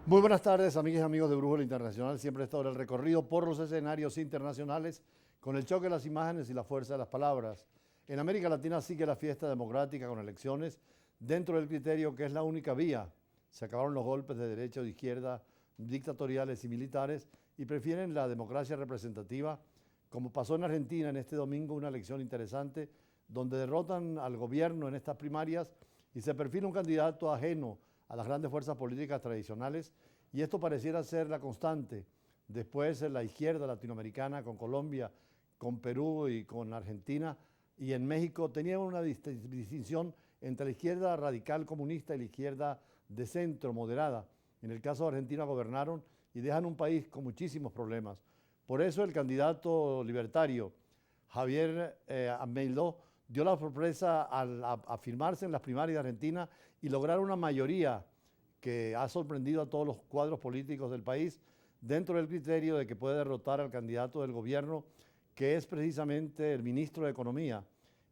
Muy buenas tardes, amigas y amigos de Brújula Internacional. Siempre está ahora el recorrido por los escenarios internacionales con el choque de las imágenes y la fuerza de las palabras. En América Latina sigue la fiesta democrática con elecciones dentro del criterio que es la única vía. Se acabaron los golpes de derecha o de izquierda, dictatoriales y militares, y prefieren la democracia representativa, como pasó en Argentina en este domingo, una elección interesante, donde derrotan al gobierno en estas primarias y se perfila un candidato ajeno a las grandes fuerzas políticas tradicionales, y esto pareciera ser la constante. Después la izquierda latinoamericana con Colombia, con Perú y con Argentina, y en México tenían una distinción entre la izquierda radical comunista y la izquierda de centro moderada. En el caso de Argentina gobernaron y dejan un país con muchísimos problemas. Por eso el candidato libertario Javier Milei dio la sorpresa al afirmarse en las primarias de Argentina y lograr una mayoría que ha sorprendido a todos los cuadros políticos del país dentro del criterio de que puede derrotar al candidato del gobierno, que es precisamente el ministro de Economía,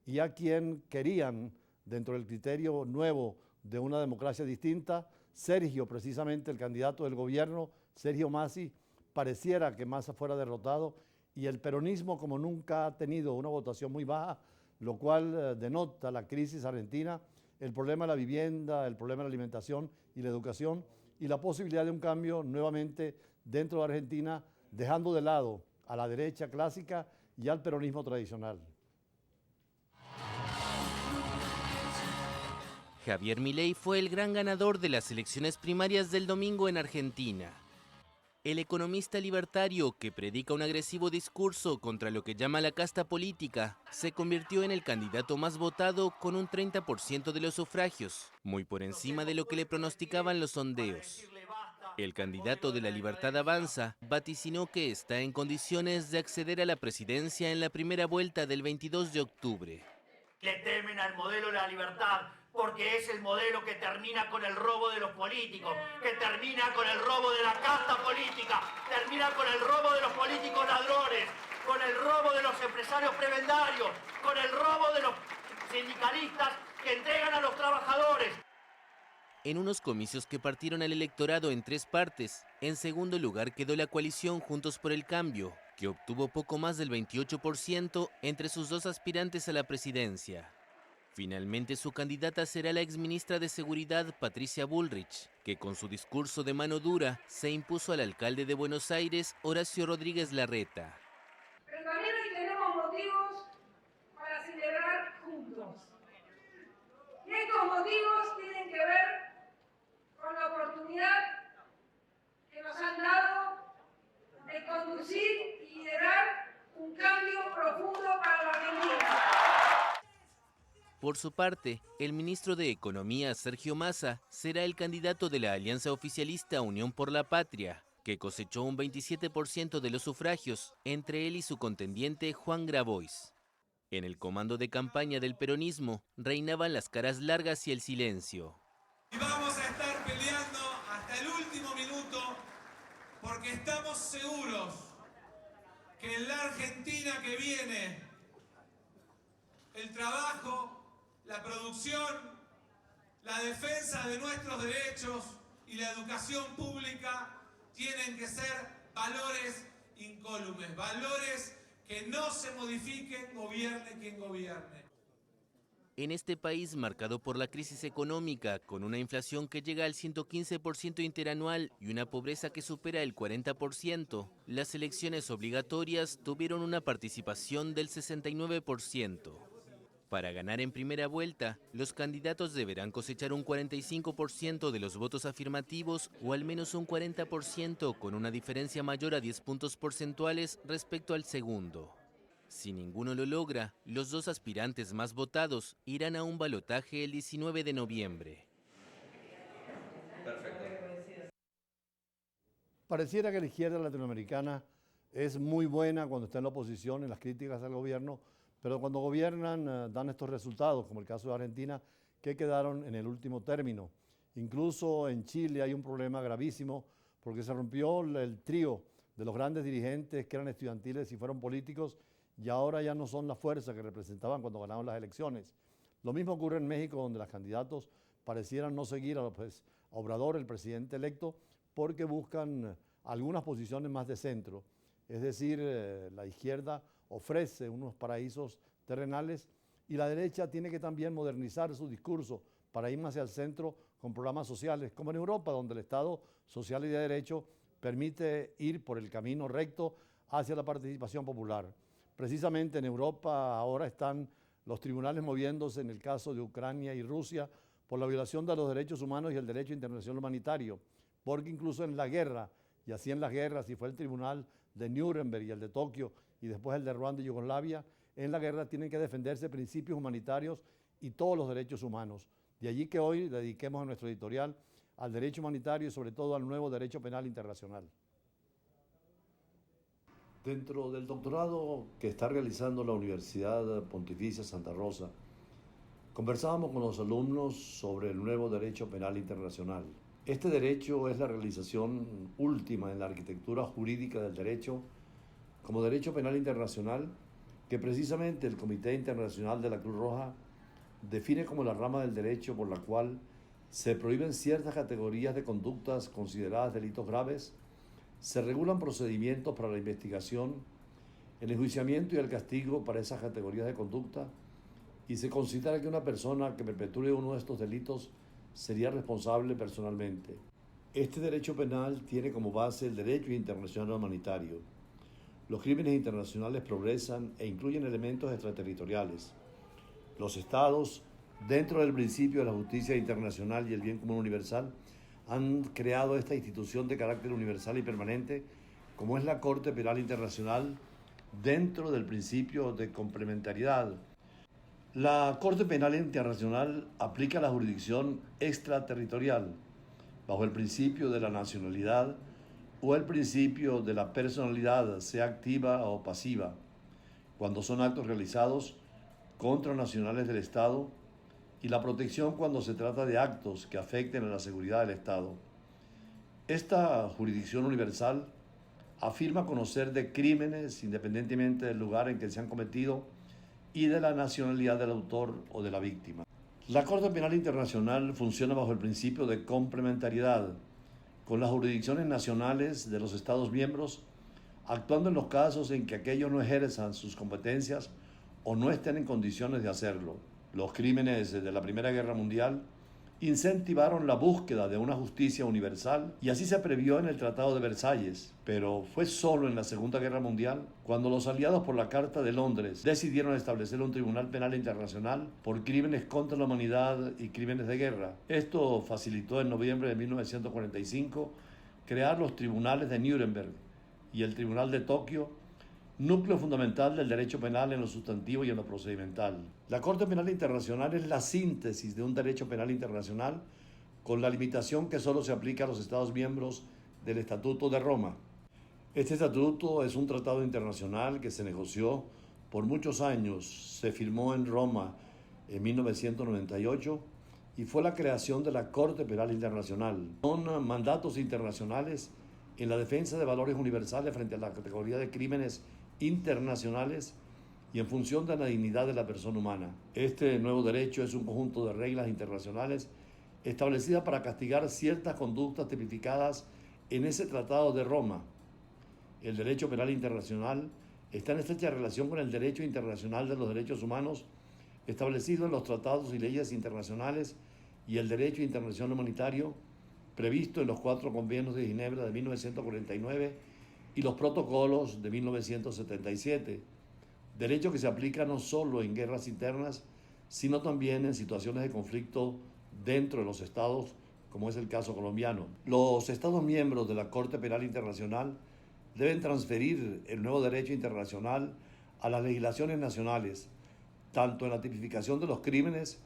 y a quien querían, dentro del criterio nuevo de una democracia distinta, Sergio, precisamente el candidato del gobierno, Sergio Massa, pareciera que Massa fuera derrotado, y el peronismo, como nunca ha tenido una votación muy baja, lo cual denota la crisis argentina, el problema de la vivienda, el problema de la alimentación y la educación, y la posibilidad de un cambio nuevamente dentro de Argentina, dejando de lado a la derecha clásica y al peronismo tradicional. Javier Milei fue el gran ganador de las elecciones primarias del domingo en Argentina. El economista libertario, que predica un agresivo discurso contra lo que llama la casta política, se convirtió en el candidato más votado con un 30% de los sufragios, muy por encima de lo que le pronosticaban los sondeos. El candidato de La Libertad Avanza vaticinó que está en condiciones de acceder a la presidencia en la primera vuelta del 22 de octubre. Le temen al modelo de la libertad porque es el modelo que termina con el robo de los políticos, que termina con el robo de la casta política, termina con el robo de los políticos ladrones, con el robo de los empresarios prebendarios, con el robo de los sindicalistas que entregan a los trabajadores. En unos comicios que partieron al electorado en tres partes, en segundo lugar quedó la coalición Juntos por el Cambio, que obtuvo poco más del 28% entre sus dos aspirantes a la presidencia. Finalmente su candidata será la exministra de Seguridad Patricia Bullrich, que con su discurso de mano dura se impuso al alcalde de Buenos Aires, Horacio Rodríguez Larreta. Pero también hoy tenemos motivos para celebrar juntos. Y estos motivos tienen que ver con la oportunidad que nos han dado de conducir y liderar un cambio profundo para la Argentina. Por su parte, el ministro de Economía, Sergio Massa, será el candidato de la alianza oficialista Unión por la Patria, que cosechó un 27% de los sufragios, entre él y su contendiente Juan Grabois. En el comando de campaña del peronismo reinaban las caras largas y el silencio. Y vamos a estar peleando hasta el último minuto porque estamos seguros que en la Argentina que viene el trabajo, la producción, la defensa de nuestros derechos y la educación pública tienen que ser valores incólumes, valores que no se modifiquen, gobierne quien gobierne. En este país marcado por la crisis económica, con una inflación que llega al 115% interanual y una pobreza que supera el 40%, las elecciones obligatorias tuvieron una participación del 69%. Para ganar en primera vuelta, los candidatos deberán cosechar un 45% de los votos afirmativos o al menos un 40% con una diferencia mayor a 10 puntos porcentuales respecto al segundo. Si ninguno lo logra, los dos aspirantes más votados irán a un balotaje el 19 de noviembre. Perfecto. Pareciera que la izquierda latinoamericana es muy buena cuando está en la oposición, en las críticas al gobierno, pero cuando gobiernan dan estos resultados, como el caso de Argentina, que quedaron en el último término. Incluso en Chile hay un problema gravísimo porque se rompió el trío de los grandes dirigentes que eran estudiantiles y fueron políticos, y ahora ya no son la fuerza que representaban cuando ganaron las elecciones. Lo mismo ocurre en México, donde los candidatos parecieran no seguir a Obrador, el presidente electo, porque buscan algunas posiciones más de centro. Es decir, la izquierda ofrece unos paraísos terrenales y la derecha tiene que también modernizar su discurso para ir más hacia el centro con programas sociales, como en Europa, donde el Estado social y de derecho permite ir por el camino recto hacia la participación popular. Precisamente en Europa ahora están los tribunales moviéndose en el caso de Ucrania y Rusia por la violación de los derechos humanos y el derecho internacional humanitario, porque incluso en la guerra, y así en las guerras, y fue el tribunal de Nuremberg y el de Tokio, y después el de Ruanda y Yugoslavia, en la guerra tienen que defenderse principios humanitarios y todos los derechos humanos. De allí que hoy dediquemos nuestro editorial al derecho humanitario y sobre todo al nuevo derecho penal internacional. Dentro del doctorado que está realizando la Universidad Pontificia Santa Rosa, conversábamos con los alumnos sobre el nuevo derecho penal internacional. Este derecho es la realización última en la arquitectura jurídica del derecho como derecho penal internacional que precisamente el Comité Internacional de la Cruz Roja define como la rama del derecho por la cual se prohíben ciertas categorías de conductas consideradas delitos graves, se regulan procedimientos para la investigación, el enjuiciamiento y el castigo para esas categorías de conducta y se considera que una persona que perpetúe uno de estos delitos sería responsable personalmente. Este derecho penal tiene como base el derecho internacional humanitario. Los crímenes internacionales progresan e incluyen elementos extraterritoriales. Los estados, dentro del principio de la justicia internacional y el bien común universal, han creado esta institución de carácter universal y permanente, como es la Corte Penal Internacional, dentro del principio de complementariedad. La Corte Penal Internacional aplica la jurisdicción extraterritorial, bajo el principio de la nacionalidad o el principio de la personalidad, sea activa o pasiva, cuando son actos realizados contra nacionales del Estado, y la protección cuando se trata de actos que afecten a la seguridad del Estado. Esta jurisdicción universal afirma conocer de crímenes independientemente del lugar en que se han cometido y de la nacionalidad del autor o de la víctima. La Corte Penal Internacional funciona bajo el principio de complementariedad, con las jurisdicciones nacionales de los Estados miembros, actuando en los casos en que aquellos no ejerzan sus competencias o no estén en condiciones de hacerlo. Los crímenes de la Primera Guerra Mundial incentivaron la búsqueda de una justicia universal y así se previó en el Tratado de Versalles, pero fue solo en la Segunda Guerra Mundial cuando los aliados por la Carta de Londres decidieron establecer un Tribunal Penal Internacional por crímenes contra la humanidad y crímenes de guerra. Esto facilitó en noviembre de 1945 crear los tribunales de Nuremberg y el Tribunal de Tokio, núcleo fundamental del derecho penal en lo sustantivo y en lo procedimental. La Corte Penal Internacional es la síntesis de un derecho penal internacional con la limitación que solo se aplica a los Estados miembros del Estatuto de Roma. Este estatuto es un tratado internacional que se negoció por muchos años, se firmó en Roma en 1998 y fue la creación de la Corte Penal Internacional. Son mandatos internacionales en la defensa de valores universales frente a la categoría de crímenes internacionales y en función de la dignidad de la persona humana. Este nuevo derecho es un conjunto de reglas internacionales establecidas para castigar ciertas conductas tipificadas en ese Tratado de Roma. El derecho penal internacional está en estrecha relación con el derecho internacional de los derechos humanos establecido en los tratados y leyes internacionales y el derecho internacional humanitario previsto en los 4 convenios de Ginebra de 1949 y los protocolos de 1977, derecho que se aplica no solo en guerras internas, sino también en situaciones de conflicto dentro de los estados, como es el caso colombiano. Los estados miembros de la Corte Penal Internacional deben transferir el nuevo derecho internacional a las legislaciones nacionales, tanto en la tipificación de los crímenes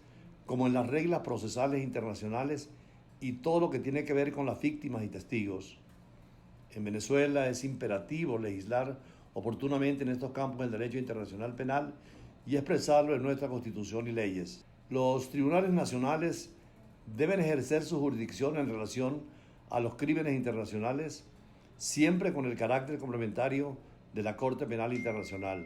como en las reglas procesales internacionales y todo lo que tiene que ver con las víctimas y testigos. En Venezuela es imperativo legislar oportunamente en estos campos del derecho internacional penal y expresarlo en nuestra Constitución y leyes. Los tribunales nacionales deben ejercer su jurisdicción en relación a los crímenes internacionales, siempre con el carácter complementario de la Corte Penal Internacional.